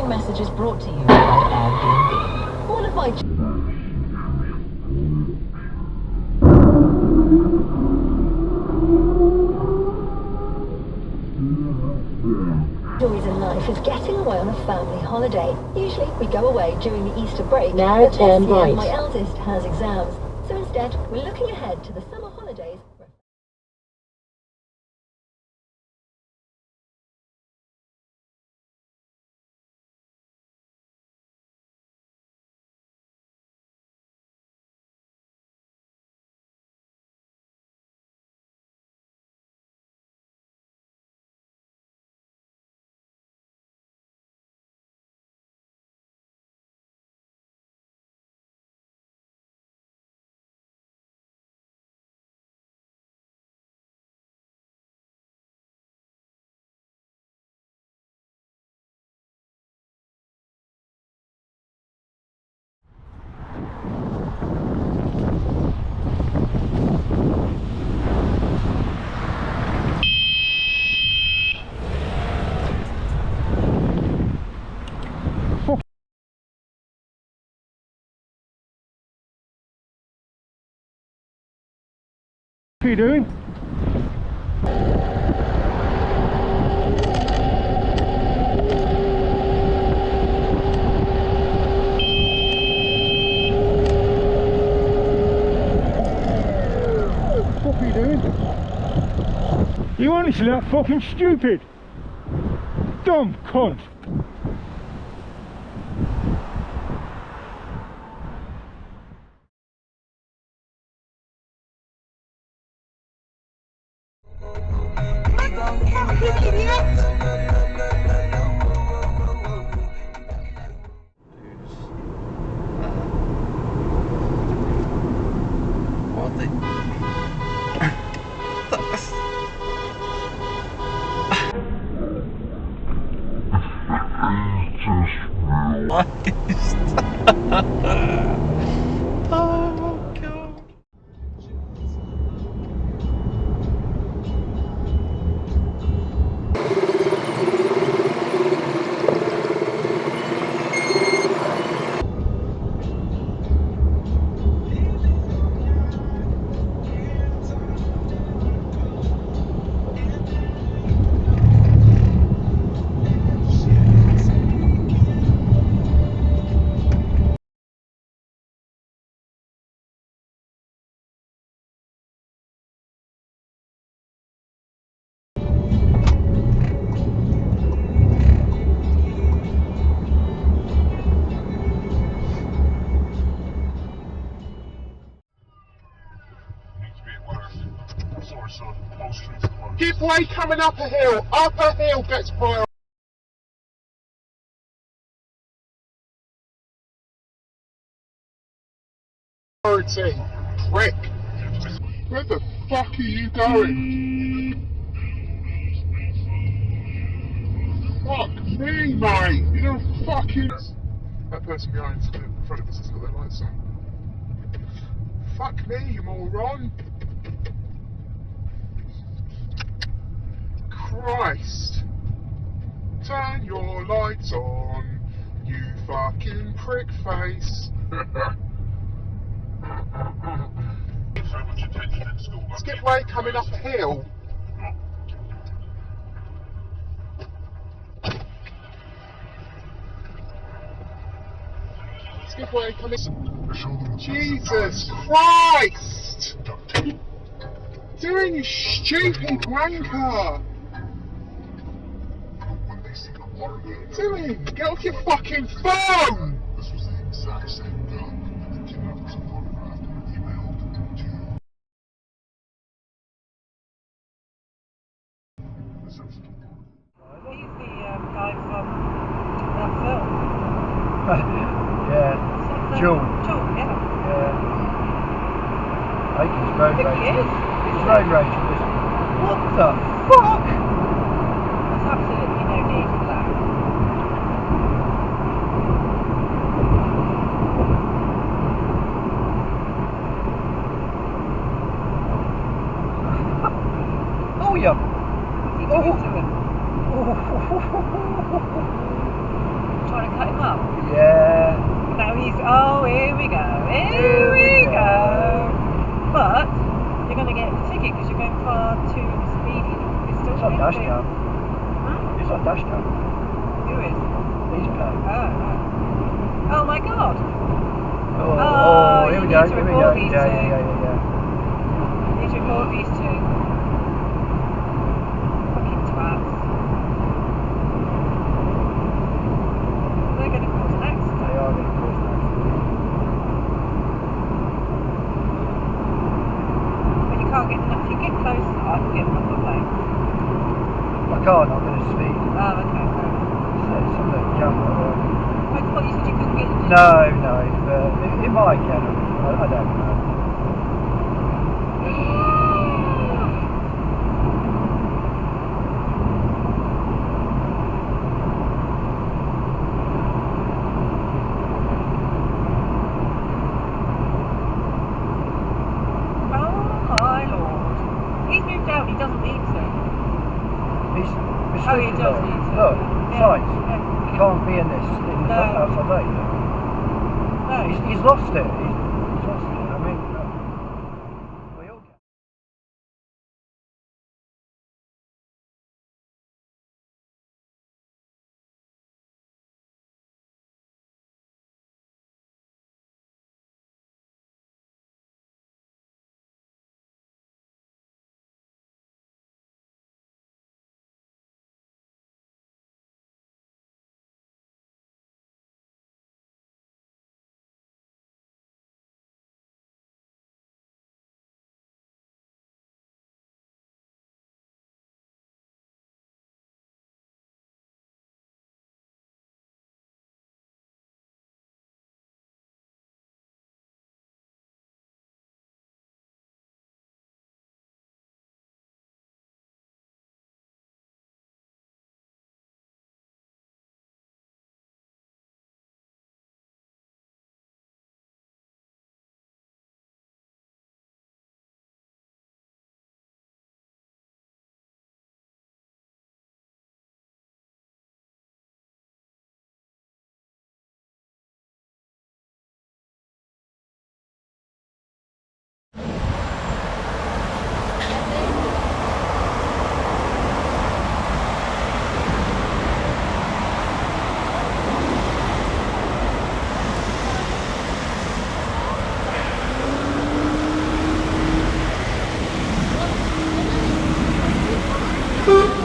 following message is brought to you by Airbnb. One of my joys in life is getting away on a family holiday. Usually we go away during the Easter break, Now but this turn year right. my eldest has exams, so instead we're looking ahead to the summer holidays. What are you doing? What are you doing? You honestly that fucking stupid? Dumb cunt. Oh god. Give way coming up a hill. Up a hill gets priority. Prick. Where the fuck are you going? Fuck me, mate. You're a fucking... That person behind in front of us has got their lights on. Fuck me, you moron. Christ. Turn your lights on, you fucking prick face. So much attention in school. Skip way coming up a hill. Skip way coming. Jesus Christ! Doing you stupid wanker! Doing? Get off your fucking phone! This was the exact same gun that the kidnappers photographed and emailed to. He's the guy from that film. Yeah. Jewel. Jewel, yeah. I think he's road rage. He is. He's road rage. What the fuck? There's absolutely no need for that. Oh yeah. What's he doing to him? Trying Oh, here we go. Here we go. But you're going to get the ticket because you're going far too speedy. It's on Dashcam. Huh? It's on Dashcam. Who is? He's paying. Oh my God. Oh, here we go. Here we go. These Yeah. Need to report these two. Fucking twats. They're going to cause an accident. They are going to cause an accident. But you can't get them. If you get close, I can get them off the plane. I can't, I'm going to speed. Oh, okay. It's on the camera. I thought you said you couldn't get them. No, it might get them. I don't know. Oh my Lord. He's moved out, he doesn't need to. He's Oh, he does need to. Look, signs. Yeah. You can't be in this in the front outside lane. No. He's lost it. He's lost it. I mean, we all get. Boop.